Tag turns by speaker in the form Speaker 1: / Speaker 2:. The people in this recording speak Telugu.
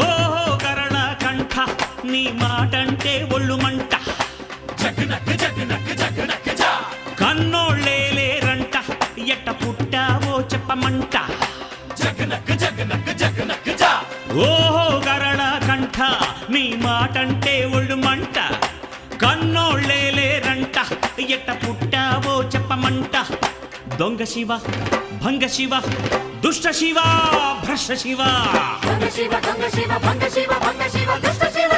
Speaker 1: ఓహో గరళ కంఠ నీ మాటంటే ఒళ్ళు మంట కన్నోళ్ళేలేరంట ఎట్ట పుట్టావో చెప్పమంట ఓహో గరళ కంఠ నీ మాటంటే ఒళ్ళు మంట కన్నోళ్ళేలేరంట ఎట్ట పుట్టావో చెప్పమంట దొంగ శివ భంగ శివ దుష్ట శివ భ్రష్ట శివ
Speaker 2: దొంగ శివ దొంగ శివ భంగ శివ భంగ శివ దుష్ట శివ